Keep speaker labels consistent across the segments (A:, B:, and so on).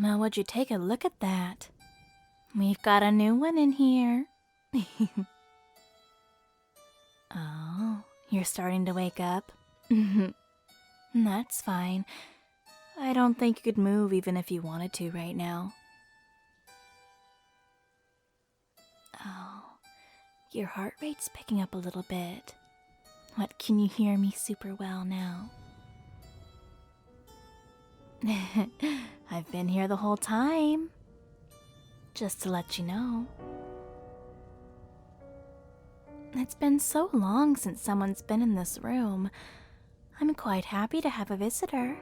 A: Well, would you take a look at that? We've got a new one in here. Oh, you're starting to wake up? That's fine. I don't think you could move even if you wanted to right now. Oh, your heart rate's picking up a little bit. What, can you hear me super well now? I've been here the whole time. Just to let you know. It's been so long since someone's been in this room. I'm quite happy to have a visitor.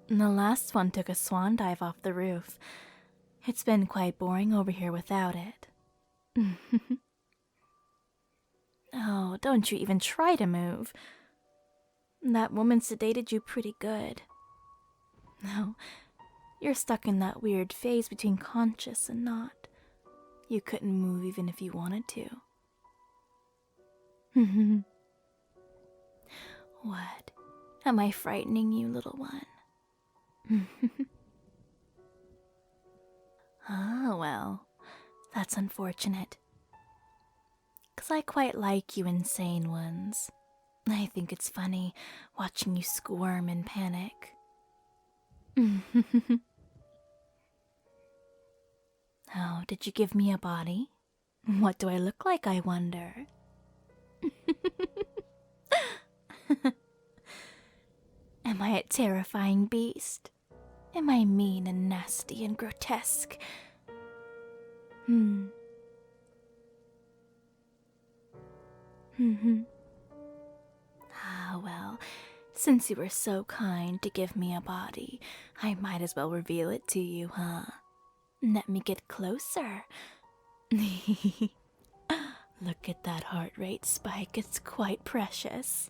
A: The last one took a swan dive off the roof. It's been quite boring over here without it. Oh, don't you even try to move. That woman sedated you pretty good. No, you're stuck in that weird phase between conscious and not. You couldn't move even if you wanted to. What? Am I frightening you, little one? Ah, well, that's unfortunate. 'Cause I quite like you insane ones. I think it's funny watching you squirm and panic. Oh, did you give me a body? What do I look like, I wonder? Am I a terrifying beast? Am I mean and nasty and grotesque? Ah, well, since you were so kind to give me a body, I might as well reveal it to you, huh? Let me get closer. Look at that heart rate spike, it's quite precious.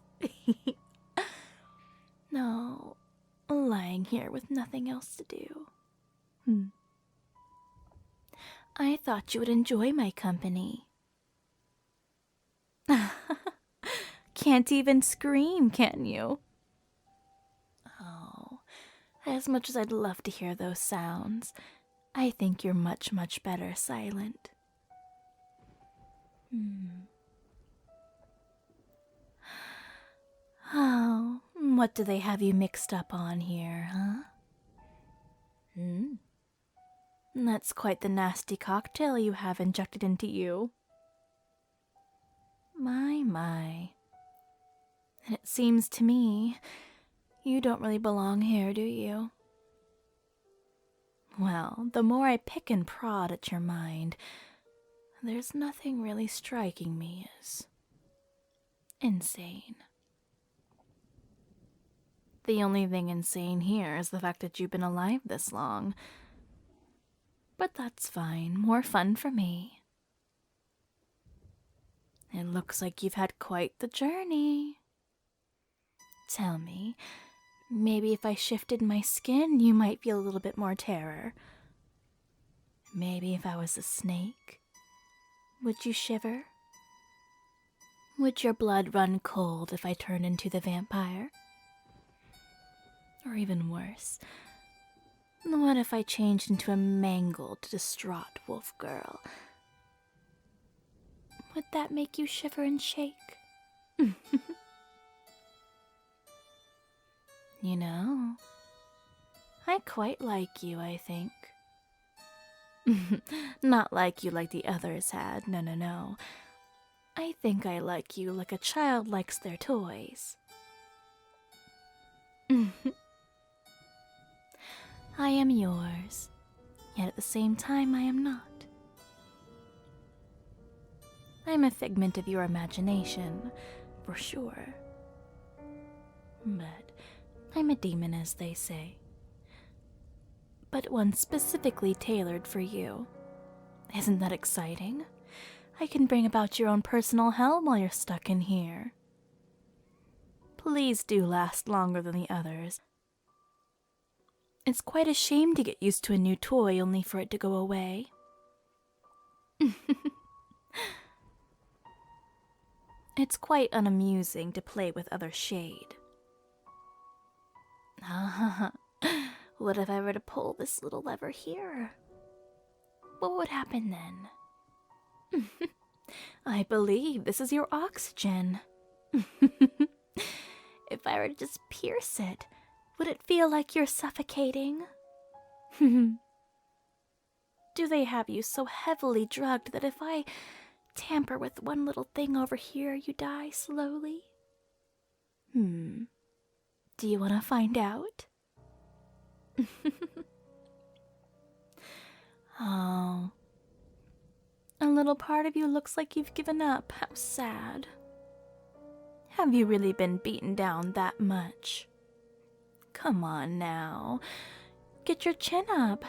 A: No, lying here with nothing else to do. I thought you would enjoy my company. Can't even scream, can you? Oh, as much as I'd love to hear those sounds, I think you're much, much better silent. Oh, what do they have you mixed up on here, huh? That's quite the nasty cocktail you have injected into you. My. And it seems to me you don't really belong here, do you? Well, the more I pick and prod at your mind, there's nothing really striking me as insane. The only thing insane here is the fact that you've been alive this long. But that's fine, more fun for me. It looks like you've had quite the journey. Tell me, maybe if I shifted my skin, you might feel a little bit more terror. Maybe if I was a snake, would you shiver? Would your blood run cold if I turned into the vampire? Or even worse, what if I changed into a mangled, distraught wolf girl? Would that make you shiver and shake? You know, I quite like you, I think. Not like you like the others had, no. I think I like you like a child likes their toys. I am yours, yet at the same time I am not. I'm a figment of your imagination, for sure. But I'm a demon, as they say. But one specifically tailored for you. Isn't that exciting? I can bring about your own personal hell while you're stuck in here. Please do last longer than the others. It's quite a shame to get used to a new toy only for it to go away. It's quite unamusing to play with other shade. What if I were to pull this little lever here? What would happen then? I believe this is your oxygen. If I were to just pierce it, would it feel like you're suffocating? Do they have you so heavily drugged that if I tamper with one little thing over here, you die slowly? Do you want to find out? Oh. A little part of you looks like you've given up. How sad. Have you really been beaten down that much? Come on now. Get your chin up.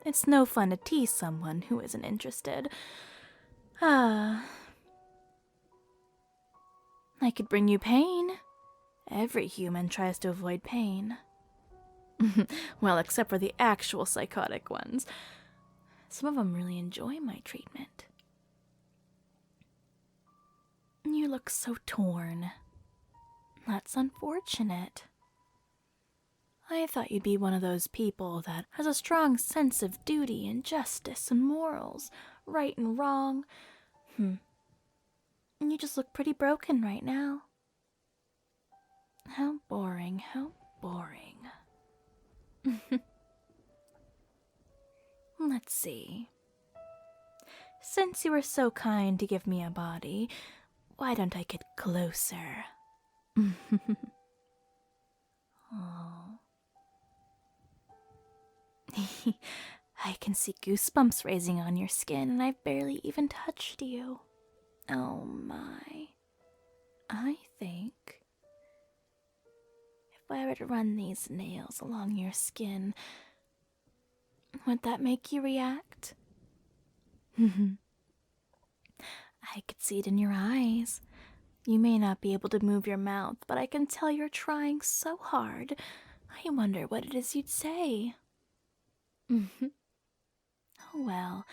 A: It's no fun to tease someone who isn't interested. I could bring you pain. Every human tries to avoid pain. Well, except for the actual psychotic ones. Some of them really enjoy my treatment. You look so torn. That's unfortunate. I thought you'd be one of those people that has a strong sense of duty and justice and morals, right and wrong. You just look pretty broken right now. How boring, how boring. Let's see. Since you were so kind to give me a body, why don't I get closer? Oh. I can see goosebumps raising on your skin, and I've barely even touched you. Oh my. I think if I were to run these nails along your skin, would that make you react? I could see it in your eyes. You may not be able to move your mouth, but I can tell you're trying so hard. I wonder what it is you'd say. Oh well.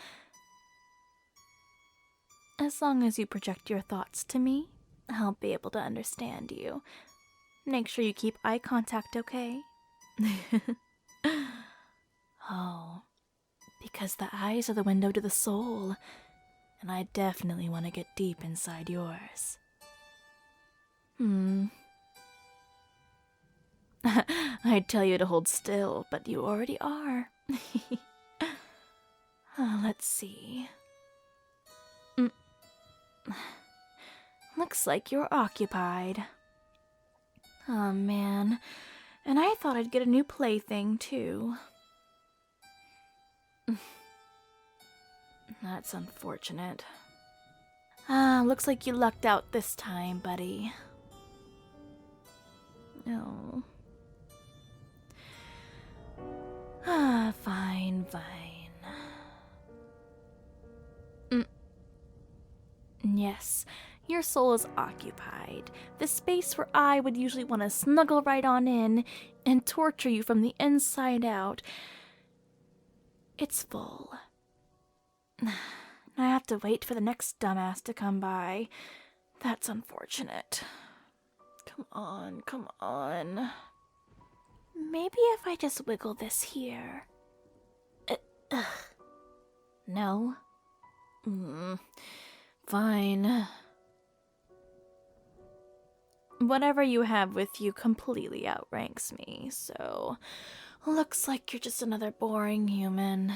A: As long as you project your thoughts to me, I'll be able to understand you. Make sure you keep eye contact, okay? Oh, because the eyes are the window to the soul, and I definitely want to get deep inside yours. I'd tell you to hold still, but you already are. Let's see. Looks like you're occupied. Oh man, and I thought I'd get a new plaything too. That's unfortunate. Looks like you lucked out this time, buddy. No. Fine, fine. Yes, your soul is occupied. The space where I would usually want to snuggle right on in and torture you from the inside out. It's full. I have to wait for the next dumbass to come by. That's unfortunate. Come on, come on. Maybe if I just wiggle this here. No. Fine. Whatever you have with you completely outranks me, so looks like you're just another boring human.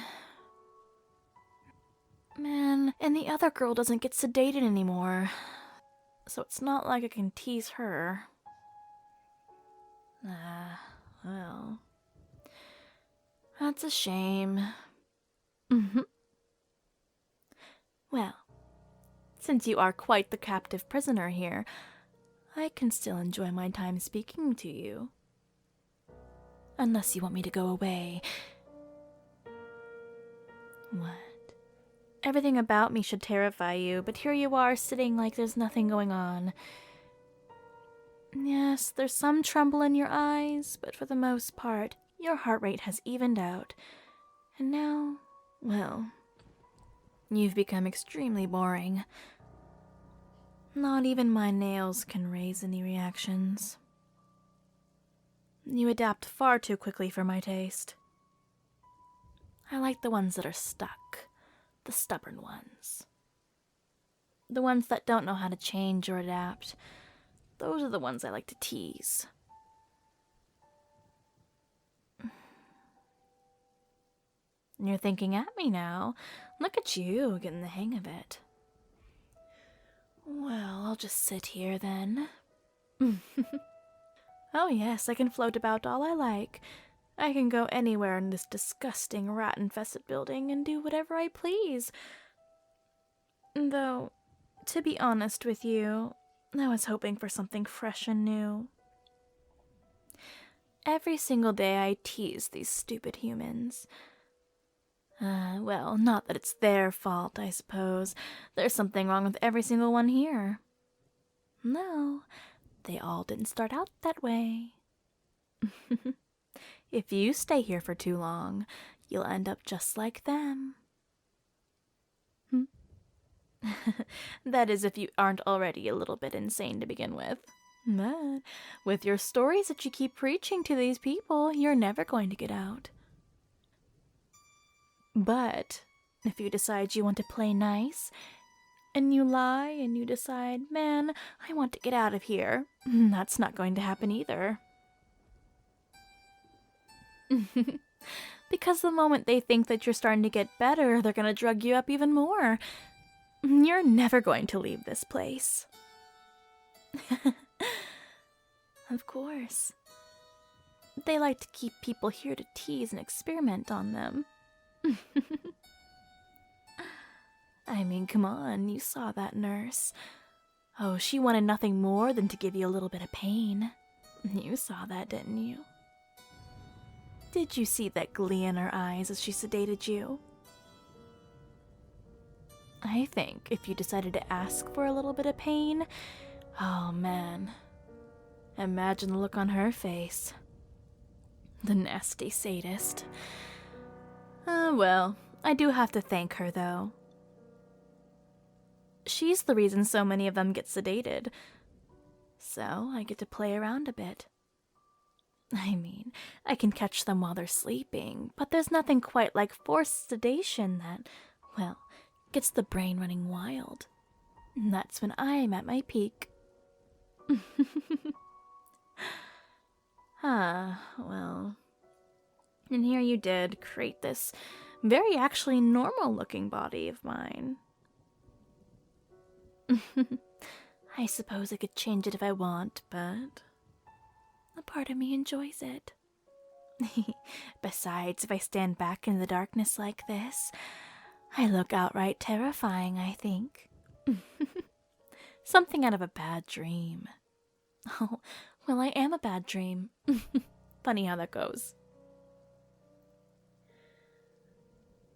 A: Man, and the other girl doesn't get sedated anymore, so it's not like I can tease her. Well, that's a shame. Well, since you are quite the captive prisoner here, I can still enjoy my time speaking to you. Unless you want me to go away. What? Everything about me should terrify you, but here you are sitting like there's nothing going on. Yes, there's some tremble in your eyes, but for the most part, your heart rate has evened out. And now, well, you've become extremely boring. Not even my nails can raise any reactions. You adapt far too quickly for my taste. I like the ones that are stuck, the stubborn ones. The ones that don't know how to change or adapt. Those are the ones I like to tease. You're thinking at me now. Look at you, getting the hang of it. Well, I'll just sit here then. Oh yes, I can float about all I like. I can go anywhere in this disgusting rat-infested building and do whatever I please. Though, to be honest with you, I was hoping for something fresh and new. Every single day I tease these stupid humans. Well, not that it's their fault, I suppose. There's something wrong with every single one here. No, they all didn't start out that way. If you stay here for too long, you'll end up just like them. That is if you aren't already a little bit insane to begin with. But with your stories that you keep preaching to these people, you're never going to get out. But if you decide you want to play nice, and you lie and you decide, man, I want to get out of here, that's not going to happen either. Because the moment they think that you're starting to get better, they're going to drug you up even more. You're never going to leave this place. Of course. They like to keep people here to tease and experiment on them. I mean, come on, you saw that nurse. Oh, she wanted nothing more than to give you a little bit of pain. You saw that, didn't you? Did you see that glee in her eyes as she sedated you? I think if you decided to ask for a little bit of pain, oh man, imagine the look on her face. The nasty sadist. Well, I do have to thank her though. She's the reason so many of them get sedated. So I get to play around a bit. I mean, I can catch them while they're sleeping, but there's nothing quite like forced sedation that, well, gets the brain running wild. And that's when I'm at my peak. Well. And here you did create this very actually normal looking body of mine. I suppose I could change it if I want, but a part of me enjoys it. Besides, if I stand back in the darkness like this, I look outright terrifying, I think. Something out of a bad dream. Oh, well, I am a bad dream. Funny how that goes.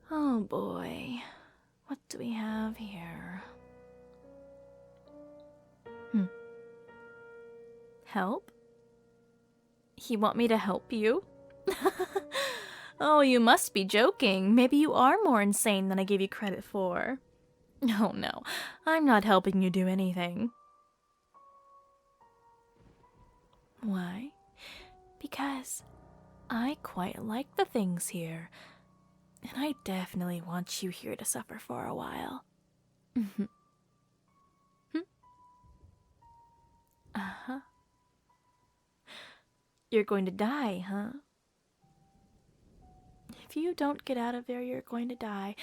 A: Oh boy, what do we have here? Help? You want me to help you? Oh, you must be joking. Maybe you are more insane than I give you credit for. Oh no, I'm not helping you do anything. Why? Because I quite like the things here, and I definitely want you here to suffer for a while. Uh-huh. You're going to die, huh? If you don't get out of there, you're going to die.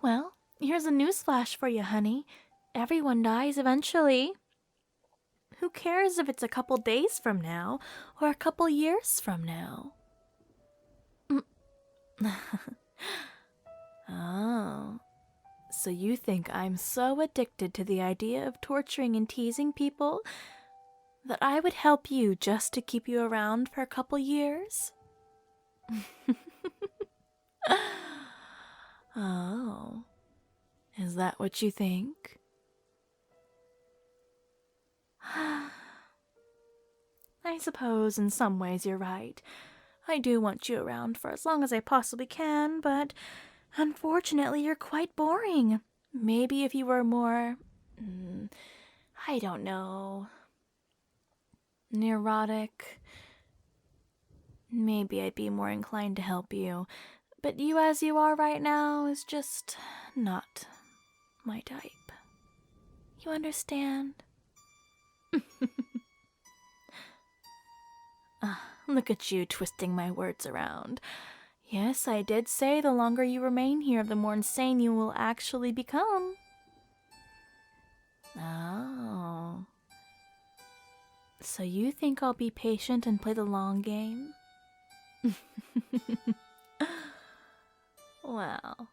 A: Well, here's a newsflash for you, honey. Everyone dies eventually. Who cares if it's a couple days from now or a couple years from now? Oh, so you think I'm so addicted to the idea of torturing and teasing people that I would help you just to keep you around for a couple years? Oh, is that what you think? I suppose in some ways you're right. I do want you around for as long as I possibly can, but unfortunately you're quite boring. Maybe if you were more, I don't know, neurotic, maybe I'd be more inclined to help you. But you as you are right now is just not my type. You understand? Look at you twisting my words around. Yes, I did say the longer you remain here, the more insane you will actually become. Oh. So you think I'll be patient and play the long game? Well,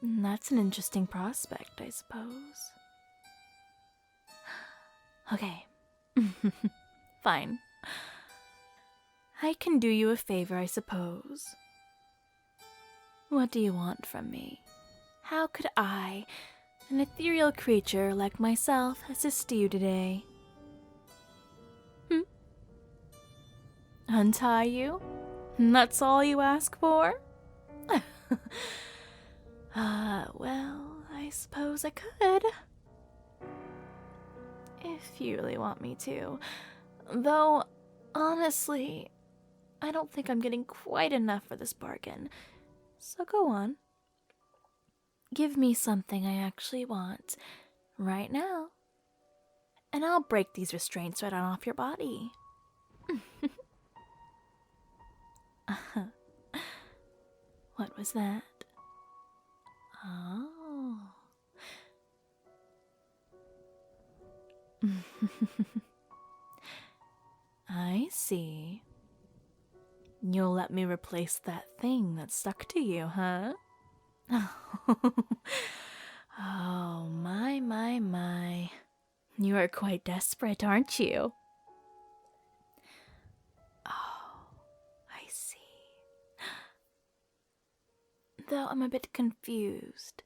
A: that's an interesting prospect, I suppose. Okay. Fine. I can do you a favor, I suppose. What do you want from me? How could I, an ethereal creature like myself, assist you today? Untie you? That's all you ask for? Well, I suppose I could. If you really want me to. Though, honestly, I don't think I'm getting quite enough for this bargain. So go on. Give me something I actually want, right now. And I'll break these restraints right on off your body. What was that? Oh. I see. You'll let me replace that thing that stuck to you, huh? Oh, my. You are quite desperate, aren't you? Oh, I see. Though I'm a bit confused.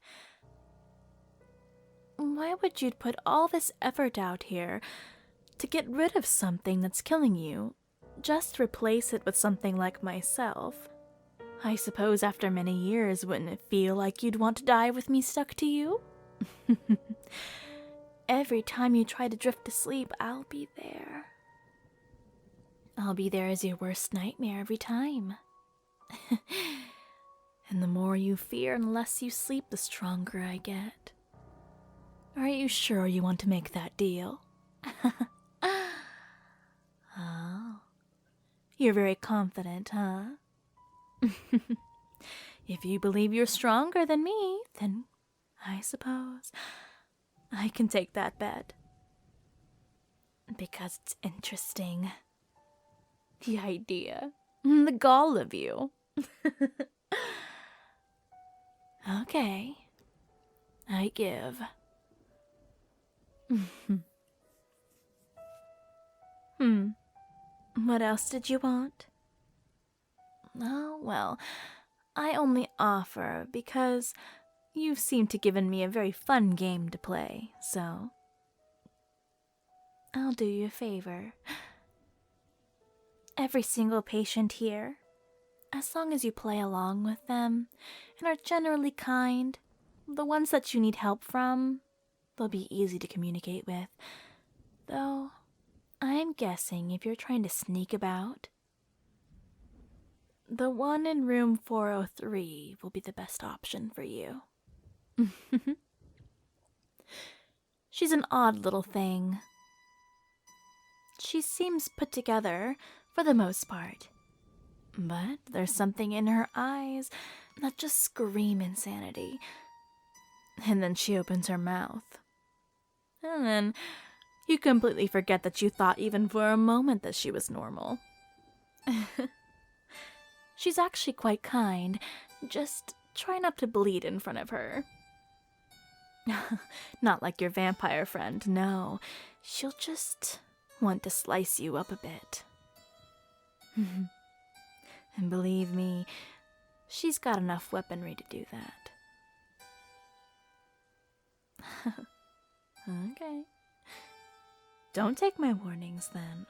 A: Why would you put all this effort out here to get rid of something that's killing you? Just replace it with something like myself. I suppose after many years, wouldn't it feel like you'd want to die with me stuck to you? Every time you try to drift to sleep, I'll be there. I'll be there as your worst nightmare every time. And the more you fear and less you sleep, the stronger I get. Are you sure you want to make that deal? Oh, you're very confident, huh? If you believe you're stronger than me, then I suppose I can take that bet. Because it's interesting. The idea. The gall of you. Okay. I give. What else did you want? Oh, well, I only offer because you seem to given me a very fun game to play, so I'll do you a favor. Every single patient here, as long as you play along with them and are generally kind, the ones that you need help from, they'll be easy to communicate with. Though, I'm guessing if you're trying to sneak about, the one in room 403 will be the best option for you. She's an odd little thing. She seems put together for the most part, but there's something in her eyes that just scream insanity. And then she opens her mouth. And then you completely forget that you thought even for a moment that she was normal. She's actually quite kind. Just try not to bleed in front of her. Not like your vampire friend, no. She'll just want to slice you up a bit. And believe me, she's got enough weaponry to do that. Okay. Don't take my warnings then.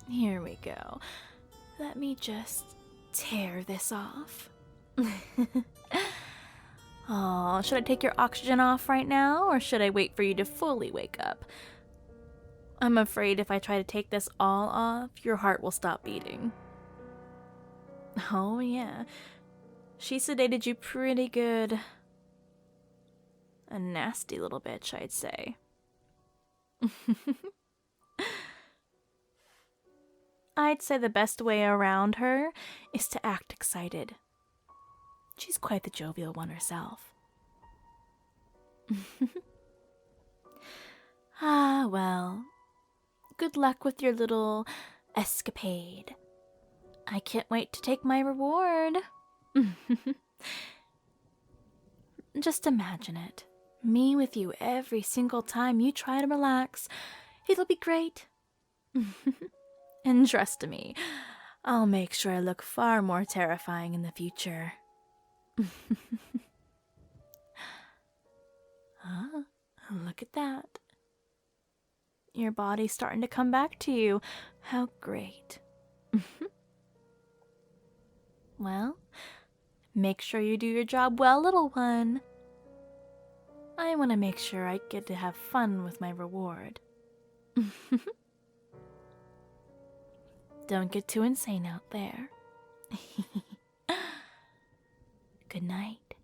A: Here we go. Let me just tear this off. Oh, should I take your oxygen off right now, or should I wait for you to fully wake up? I'm afraid if I try to take this all off, your heart will stop beating. Oh, yeah. She sedated you pretty good. A nasty little bitch, I'd say. I'd say the best way around her is to act excited. She's quite the jovial one herself. Ah, well. Good luck with your little escapade. I can't wait to take my reward. Just imagine it. Me with you every single time you try to relax. It'll be great. And trust me, I'll make sure I look far more terrifying in the future. Ah, look at that. Your body's starting to come back to you. How great. Well, make sure you do your job well, little one. I want to make sure I get to have fun with my reward. Don't get too insane out there. Good night.